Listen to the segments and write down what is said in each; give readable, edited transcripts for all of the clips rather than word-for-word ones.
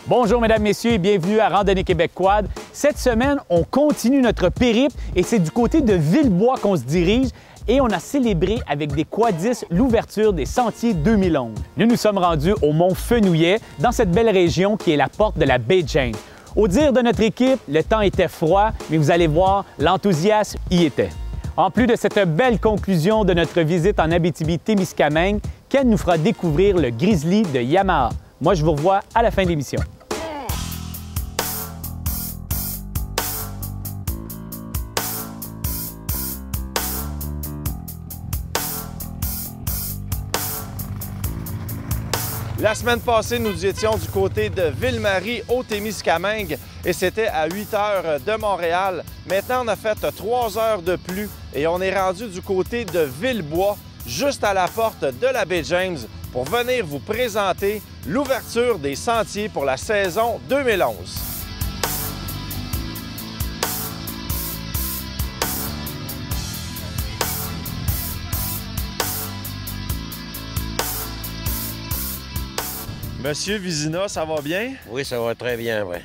Bonjour mesdames, messieurs et bienvenue à Randonnée Québec Quad. Cette semaine, on continue notre périple et c'est du côté de Villebois qu'on se dirige et on a célébré avec des quadistes l'ouverture des Sentiers 2011. Nous sommes rendus au Mont Fenouillet, dans cette belle région qui est la porte de la baie James. Au dire de notre équipe, le temps était froid, mais vous allez voir, l'enthousiasme y était. En plus de cette belle conclusion de notre visite en Abitibi-Témiscamingue, Ken nous fera découvrir le Grizzly de Yamaha. Moi, je vous revois à la fin de l'émission. La semaine passée, nous étions du côté de Ville-Marie au Témiscamingue et c'était à 8 heures de Montréal. Maintenant, on a fait 3 heures de plus et on est rendu du côté de Villebois, juste à la porte de la baie James, pour venir vous présenter l'ouverture des sentiers pour la saison 2011. Monsieur Vizina, ça va bien? Oui, ça va très bien, oui.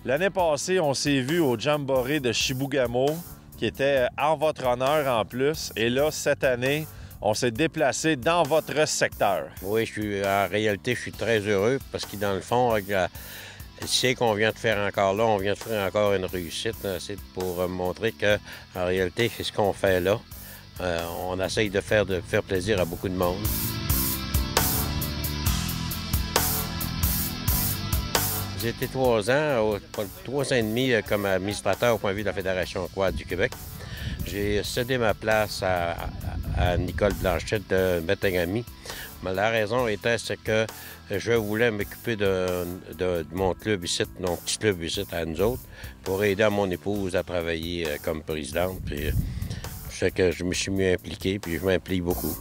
L'année passée, on s'est vu au Jamboree de Chibougamau, qui était en votre honneur en plus. Et là, cette année, on s'est déplacé dans votre secteur. Oui, en réalité, je suis très heureux parce que dans le fond, c'est qu'on vient de faire encore là, on vient de faire encore une réussite. C'est pour montrer qu'en réalité, c'est ce qu'on fait là. On essaye de faire plaisir à beaucoup de monde. J'ai été 3 ans et demi comme administrateur au point de vue de la Fédération Quad du Québec. J'ai cédé ma place à Nicole Blanchette de Metagami. Mais la raison était que je voulais m'occuper de mon club ici, mon petit club ici à nous autres, pour aider à mon épouse à travailler comme présidente. Puis, c'est que je me suis mieux impliqué, puis je m'implique beaucoup.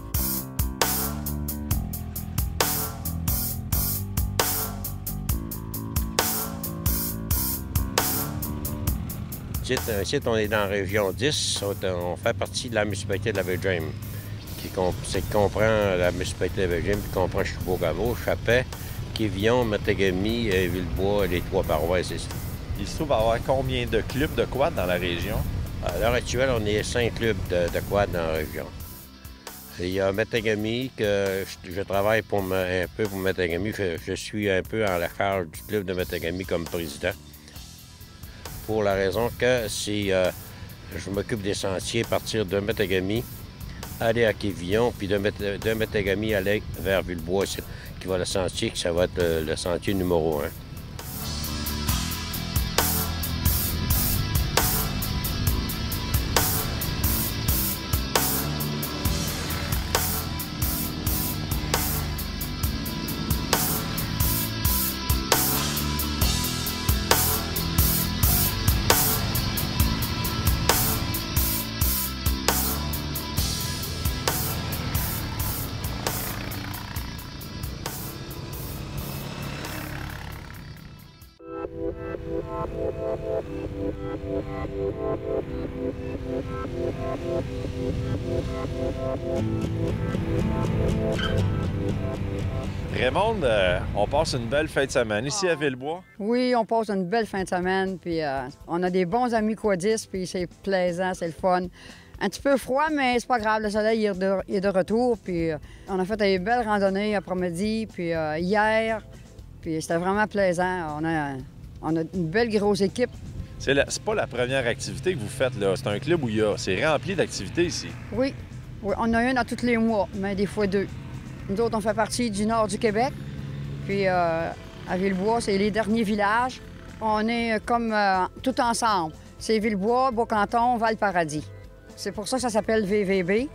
Ici, on est dans la région 10, on fait partie de la municipalité de la baie James, qui comprend la municipalité de la baie James, qui comprend Chibougamau, Chapais, Quévillon, Matagami, Villebois, les 3 paroisses ici. Il se trouve avoir combien de clubs de quad dans la région? À l'heure actuelle, on est 5 clubs de quad dans la région. Il y a Matagami, que je travaille un peu pour Matagami. Je suis un peu en la charge du club de Matagami comme président. Pour la raison que je m'occupe des sentiers à partir de Matagami, aller à Quévillon, puis de Matagami aller vers Villebois, qui va le sentier, que ça va être le sentier numéro 1. Raymond, on passe une belle fin de semaine ici à Villebois. Oui, on passe une belle fin de semaine, puis on a des bons amis quadistes, puis c'est plaisant, c'est le fun. Un petit peu froid, mais c'est pas grave, le soleil est de retour, puis on a fait une belle randonnée après-midi, puis hier, puis c'était vraiment plaisant. On a une belle grosse équipe. C'est pas la première activité que vous faites, là. C'est un club où c'est rempli d'activités ici. Oui, on a une à tous les mois, mais des fois 2. Nous autres, on fait partie du nord du Québec, puis à Villebois, c'est les derniers villages. On est comme tout ensemble. C'est Villebois, Beaucanton, Val-Paradis. C'est pour ça que ça s'appelle VVB.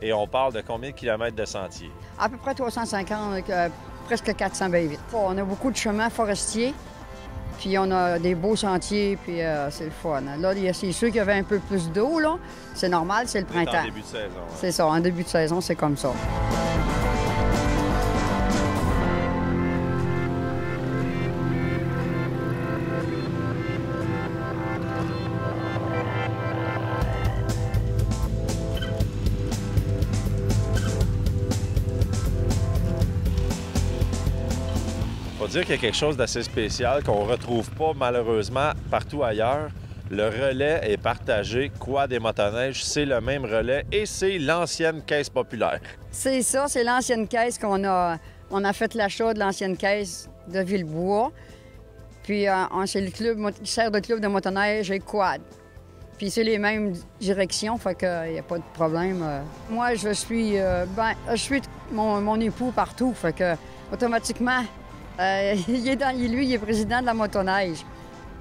Et on parle de combien de kilomètres de sentiers? À peu près 350, presque 400 bien vite. On a beaucoup de chemins forestiers, puis on a des beaux sentiers, puis c'est le fun. Là, c'est sûr qu'il y avait un peu plus d'eau, là. C'est normal, c'est le printemps. En début de saison. Hein? C'est ça, en début de saison, c'est comme ça. Il faut dire qu'il y a quelque chose d'assez spécial qu'on ne retrouve pas malheureusement partout ailleurs. Le relais est partagé. Quad et motoneige, c'est le même relais et c'est l'ancienne caisse populaire. C'est ça, c'est l'ancienne caisse qu'on a. On a fait l'achat de l'ancienne caisse de Villebois. Puis c'est le club qui sert de club de motoneige et quad. Puis c'est les mêmes directions, fait qu'il n'y a pas de problème. Moi, je suis mon époux partout, fait que automatiquement, lui, il est président de la motoneige.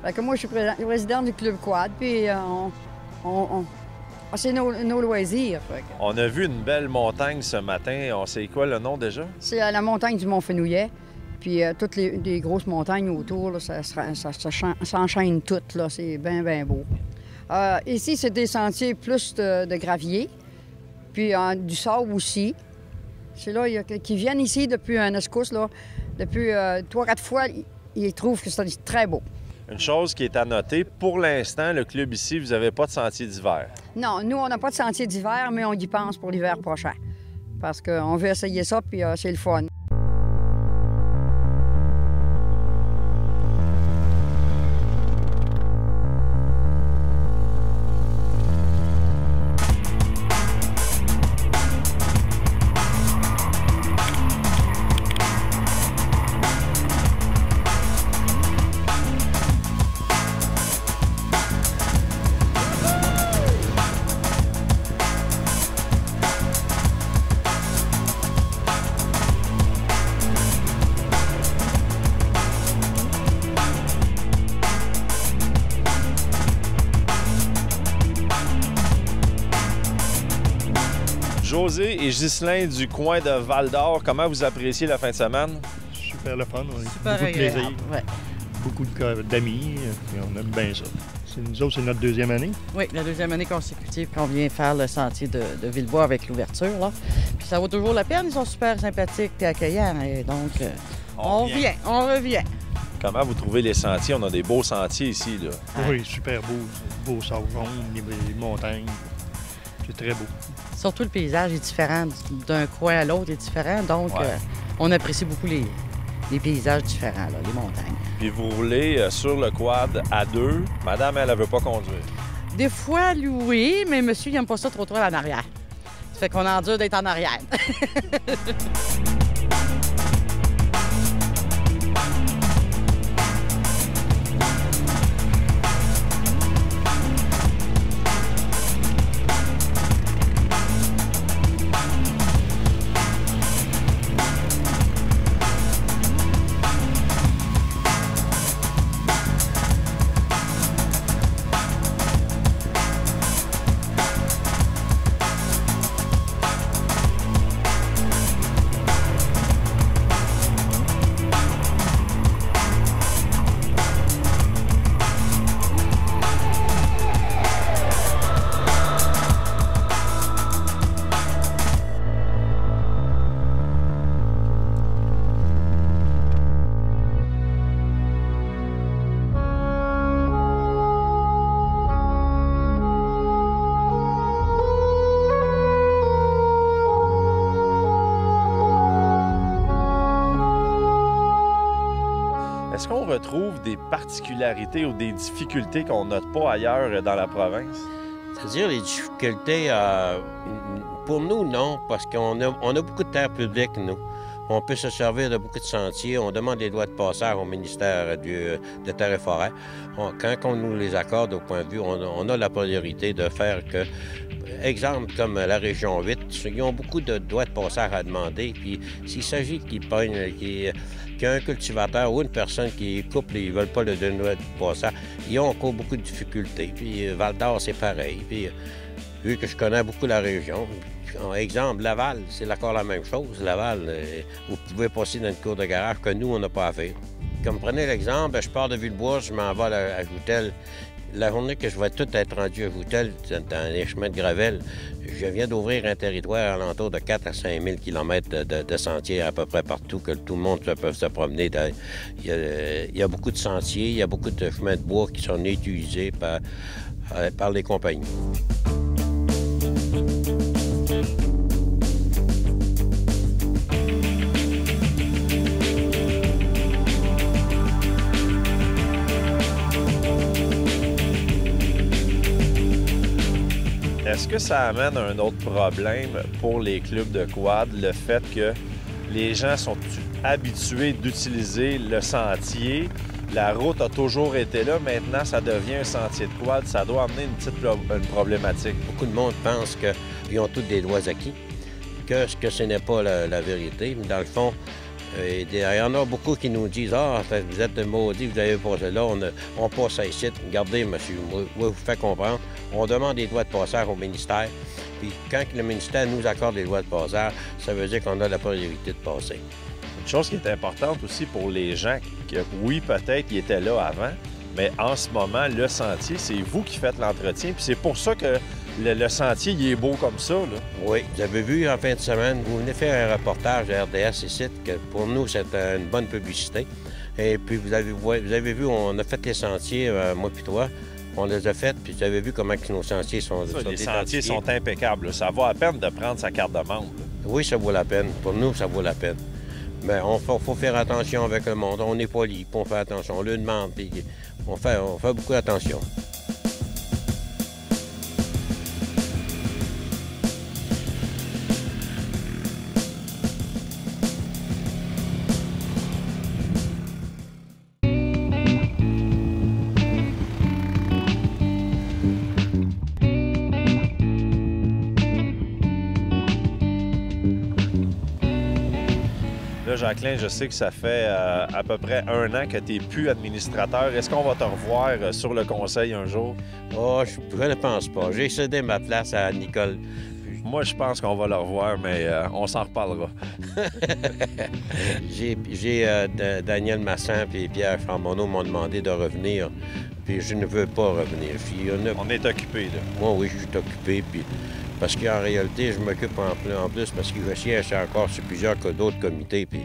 Fait que moi, je suis président du club quad, puis c'est nos loisirs. Fait que... On a vu une belle montagne ce matin. On sait quoi le nom déjà? C'est la montagne du Mont-Fenouillet. Puis toutes les grosses montagnes autour, là, ça s'enchaîne toutes, là. C'est bien, bien beau. Ici, c'est des sentiers plus de gravier, puis du sable aussi. C'est là qui viennent ici depuis un escousse, là. Depuis 3-4 fois, ils trouvent que c'est très beau. Une chose qui est à noter, pour l'instant, le club ici, vous n'avez pas de sentier d'hiver. Non, nous, on n'a pas de sentier d'hiver, mais on y pense pour l'hiver prochain. Parce qu'on veut essayer ça, puis c'est le fun. José et Ghislain du coin de Val-d'Or, comment vous appréciez la fin de semaine? Super le fun, on a Super beaucoup de plaisir, ouais. beaucoup d'amis, puis on aime bien ça. Nous autres, c'est notre deuxième année. Oui, la deuxième année consécutive qu'on vient faire le sentier de Villebois avec l'ouverture, là. Puis ça vaut toujours la peine, ils sont super sympathiques et accueillants, et donc on revient. Comment vous trouvez les sentiers? On a des beaux sentiers ici, là. Oui, super beau savon, les montagnes, c'est très beau. Surtout le paysage est différent, d'un coin à l'autre est différent, donc on apprécie beaucoup les paysages différents, là, les montagnes. Puis vous roulez sur le quad à deux. Madame, elle ne veut pas conduire. Des fois, oui, mais monsieur, il n'aime pas ça trop en arrière. Ça fait qu'on endure d'être en arrière. Est-ce qu'on retrouve des particularités ou des difficultés qu'on note pas ailleurs dans la province? C'est-à-dire les difficultés, pour nous, non, parce qu'on a beaucoup de terres publiques, nous. On peut se servir de beaucoup de sentiers. On demande des droits de passage au ministère de Terres et Forêts. Quand on nous les accorde au point de vue, on a la priorité de faire que, exemple comme la région 8, ils ont beaucoup de droits de passage à demander. Puis s'il s'agit qu'il y a un cultivateur ou une personne qui coupe et ils ne veulent pas le donner de passage, ils ont encore beaucoup de difficultés. Puis Val-d'Or, c'est pareil. Puis vu que je connais beaucoup la région. Exemple, Laval, c'est encore la même chose. Laval, vous pouvez passer dans une cour de garage que nous, on n'a pas à faire. Comme prenez l'exemple, je pars de Villebois, je m'en vais à Joutel. La journée que je vais tout être rendu à Joutel, dans les chemins de Gravel, je viens d'ouvrir un territoire alentour de 4 à 5 000 km de sentiers à peu près partout, que tout le monde peut se promener. Il y a beaucoup de sentiers, il y a beaucoup de chemins de bois qui sont utilisés par les compagnies. Est-ce que ça amène un autre problème pour les clubs de quad, le fait que les gens sont habitués d'utiliser le sentier? La route a toujours été là, maintenant ça devient un sentier de quad, ça doit amener une problématique. Beaucoup de monde pense qu'ils ont tous des droits acquis, que ce n'est pas la vérité. Dans le fond, il y en a beaucoup qui nous disent « Ah, vous êtes maudits, vous avez passé là, on passe ici. » Regardez, monsieur, moi, vous faites comprendre, on demande des droits de passage au ministère. Puis quand le ministère nous accorde des droits de passage, ça veut dire qu'on a la priorité de passer. Une chose qui est importante aussi pour les gens, que oui, peut-être qu'ils étaient là avant, mais en ce moment, le sentier, c'est vous qui faites l'entretien. Puis c'est pour ça que le sentier, il est beau comme ça, là. Oui, vous avez vu en fin de semaine, vous venez faire un reportage à RDS ici, que pour nous, c'est une bonne publicité. Et puis, vous avez vu, on a fait les sentiers, moi puis toi. On les a faits, puis vous avez vu comment nos sentiers sont les sentiers sont impeccables, là. Ça vaut la peine de prendre sa carte de membre, là. Oui, ça vaut la peine. Pour nous, ça vaut la peine. Mais il faut faire attention avec le monde. On est poli, puis on fait attention. On le demande, puis on fait beaucoup attention. Là, Jacqueline, je sais que ça fait à peu près 1 an que tu n'es plus administrateur. Est-ce qu'on va te revoir sur le conseil un jour? Oh, je ne pense pas. J'ai cédé ma place à Nicole. Moi, je pense qu'on va le revoir, mais on s'en reparlera. Daniel Massin et Pierre Charbonneau m'ont demandé de revenir, puis je ne veux pas revenir. On est occupé, là. Moi, oui, je suis occupé, puis parce qu'en réalité, je m'occupe en plus parce que je siège encore sur plusieurs d'autres comités, puis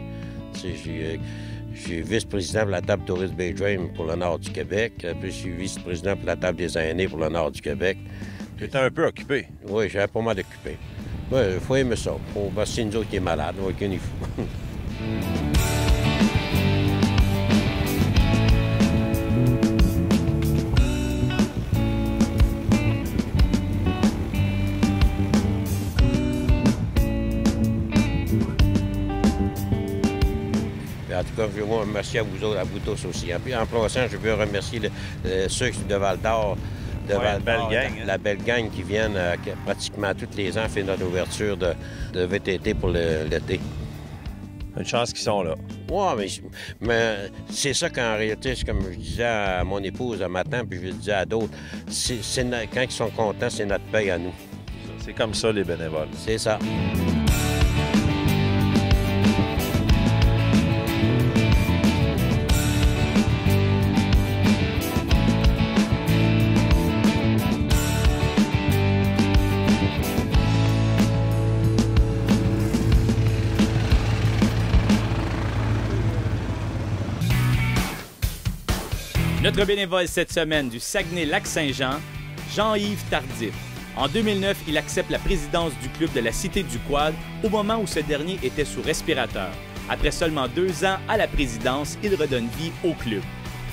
j'ai vice-président pour la table Tourist Bay Dream pour le nord du Québec, puis je suis vice-président pour la table des aînés pour le nord du Québec. Tu étais un peu occupé. Oui, j'ai pas mal occupé. Il faut aimer ça. Parce que c'est nous autres qui est malade, on va qu'il faut. En tout cas, je veux remercier à vous autres, à vous tous aussi. Puis en passant, je veux remercier ceux de Val-d'Or, la belle gang qui viennent pratiquement tous les ans faire notre ouverture de VTT pour l'été. Une chance qu'ils sont là. Oui, mais c'est ça qu'en réalité, c'est comme je disais à mon épouse un matin, puis je le disais à d'autres, quand ils sont contents, c'est notre paye à nous. C'est comme ça, les bénévoles. C'est ça. Notre bénévole cette semaine du Saguenay-Lac-Saint-Jean, Jean-Yves Tardif. En 2009, il accepte la présidence du club de la Cité du Quad au moment où ce dernier était sous respirateur. Après seulement 2 ans à la présidence, il redonne vie au club.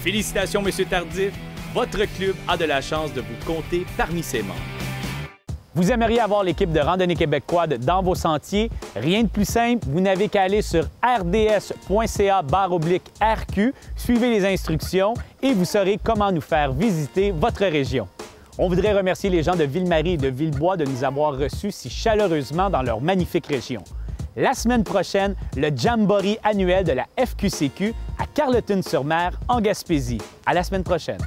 Félicitations, M. Tardif. Votre club a de la chance de vous compter parmi ses membres. Vous aimeriez avoir l'équipe de Randonnée Québec Quad dans vos sentiers? Rien de plus simple, vous n'avez qu'à aller sur rds.ca/RQ, suivez les instructions et vous saurez comment nous faire visiter votre région. On voudrait remercier les gens de Ville-Marie et de Villebois de nous avoir reçus si chaleureusement dans leur magnifique région. La semaine prochaine, le Jamboree annuel de la FQCQ à Carleton-sur-Mer, en Gaspésie. À la semaine prochaine.